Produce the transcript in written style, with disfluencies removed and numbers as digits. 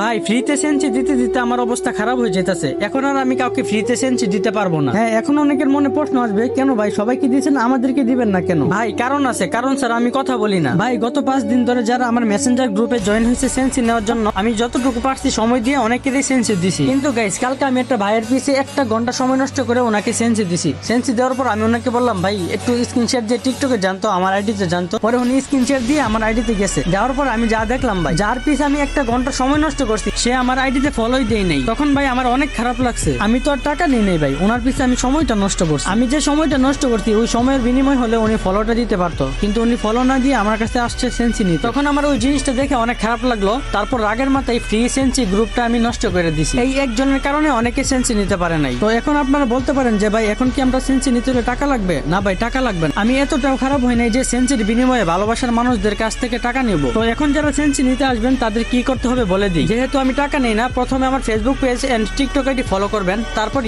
ভাই ফ্রিতে সেন্সি দিতে দিতে আমার অবস্থা খারাপ হয়ে যেতেছে। এখন আর আমি কাউকে ফ্রিতে সেন্সি দিতে পারবো না। হ্যাঁ, এখন অনেকের মনে প্রশ্ন আসবে, কেন ভাই সবাইকে দিয়েছেন আমাদেরকে দিবেন না কেন? ভাই কারণ আছে, কারণ স্যার আমি কথা বলি না। ভাই গত 5 দিন ধরে যারা আমার মেসেঞ্জার গ্রুপে জয়েন হয়েছে সেন্সি নেওয়ার জন্য, আমি যতটুকু পারছি সময় দিয়ে অনেকেরই সেন্সি দিছি। কিন্তু গাইস কালকে আমি একটা ভাইয়ের পিছে 1 ঘন্টা সময় নষ্ট করে ওনাকে সেন্সি দিছি। সেন্সি দেওয়ার পর আমি ওনাকে বললাম, ভাই একটু স্ক্রিনশট দিয়ে টিকটকে জানতো, আমার আইডিতে জানতো। পরে উনি স্ক্রিনশট দিয়ে আমার আইডিতে গেছে। যাওয়ার পর আমি যা দেখলাম ভাই, যার পিছে আমি 1 ঘন্টা সময় নষ্ট করছি সে আমার আইডিতে ফলোই দেই নাই। তখন ভাই আমার অনেক খারাপ লাগছে। আমি তো আর টাকা নেই নাই ভাই, ওনার পিছে আমি সময়টা নষ্ট করছি। আমি যে সময়টা নষ্ট করছি ওই সময়ের বিনিময় হলে উনি ফলোটা দিতে পারতো, কিন্তু উনি ফলো না দিয়ে আমার কাছে আসছে সেন্সি নিতে। তখন আমার ওই জিনিসটা দেখে অনেক খারাপ লাগলো। তারপর রাগের মাথায় ফ্রি সেন্সি গ্রুপটা আমি নষ্ট করে দিছি। এই একজনের কারণে অনেকে সেন্সি নিতে পারে নাই। তো এখন আপনারা বলতে পারেন যে ভাই এখন কি আমরা সেন্সি নিতে হলে টাকা লাগবে? না ভাই টাকা লাগবে না। আমি এতটাও খারাপ হই নাই যে সেন্সির বিনিময়ে ভালোবাসার মানুষদের কাছ থেকে টাকা নেব। তো এখন যারা সেন্সি নিতে আসবেন তাদের কি করতে হবে বলে দিই। যেহেতু আমি টাকা নেই না, প্রথমে আমার Facebook page and TikTok ID follow করবেন, তারপর